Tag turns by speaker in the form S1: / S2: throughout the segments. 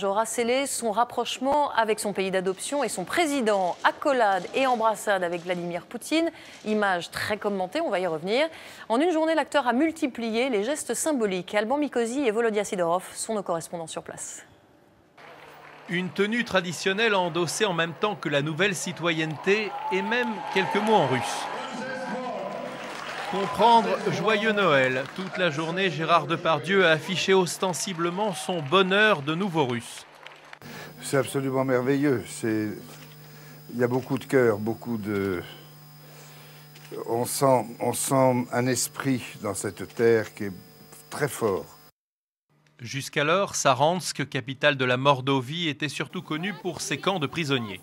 S1: Aura scellé son rapprochement avec son pays d'adoption et son président. Accolade et embrassade avec Vladimir Poutine. Image très commentée, on va y revenir. En une journée, l'acteur a multiplié les gestes symboliques. Alban Mikosi et Volodya Sidorov sont nos correspondants sur place.
S2: Une tenue traditionnelle endossée en même temps que la nouvelle citoyenneté et même quelques mots en russe. Comprendre Joyeux Noël. Toute la journée, Gérard Depardieu a affiché ostensiblement son bonheur de nouveau russe.
S3: C'est absolument merveilleux. Il y a beaucoup de cœur, beaucoup de... On sent un esprit dans cette terre qui est très fort.
S2: Jusqu'alors, Saransk, capitale de la Mordovie, était surtout connue pour ses camps de prisonniers.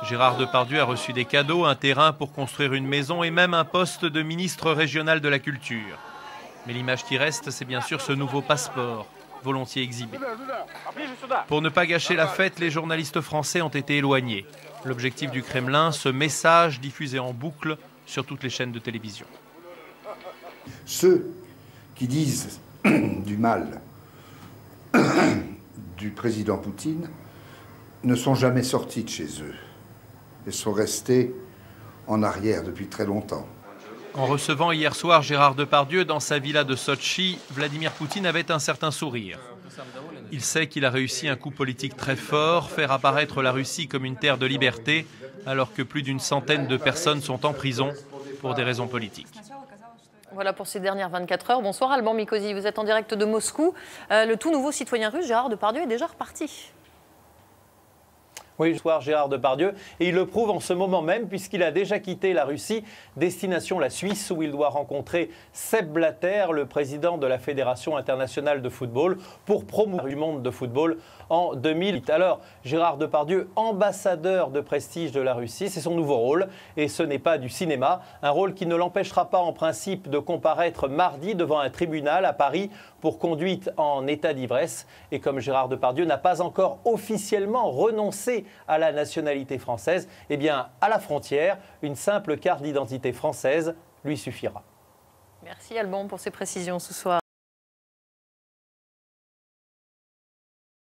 S2: Gérard Depardieu a reçu des cadeaux, un terrain pour construire une maison et même un poste de ministre régional de la culture. Mais l'image qui reste, c'est bien sûr ce nouveau passeport, volontiers exhibé. Pour ne pas gâcher la fête, les journalistes français ont été éloignés. L'objectif du Kremlin, ce message diffusé en boucle sur toutes les chaînes de télévision.
S3: Ceux qui disent du mal du président Poutine ne sont jamais sortis de chez eux. Ils sont restés en arrière depuis très longtemps.
S2: En recevant hier soir Gérard Depardieu dans sa villa de Sotchi, Vladimir Poutine avait un certain sourire. Il sait qu'il a réussi un coup politique très fort, faire apparaître la Russie comme une terre de liberté, alors que plus d'une centaine de personnes sont en prison pour des raisons politiques.
S1: Voilà pour ces dernières 24 heures. Bonsoir Alban Mikosi, vous êtes en direct de Moscou. Le tout nouveau citoyen russe, Gérard Depardieu, est déjà reparti.
S4: Oui, ce soir, Gérard Depardieu, et il le prouve en ce moment même puisqu'il a déjà quitté la Russie, destination la Suisse où il doit rencontrer Sepp Blatter, le président de la Fédération internationale de football, pour promouvoir du monde de football en 2008. Alors, Gérard Depardieu, ambassadeur de prestige de la Russie, c'est son nouveau rôle et ce n'est pas du cinéma, un rôle qui ne l'empêchera pas en principe de comparaître mardi devant un tribunal à Paris pour conduite en état d'ivresse. Et comme Gérard Depardieu n'a pas encore officiellement renoncé à la nationalité française, eh bien, à la frontière, une simple carte d'identité française lui suffira.
S1: Merci Alban pour ces précisions ce soir.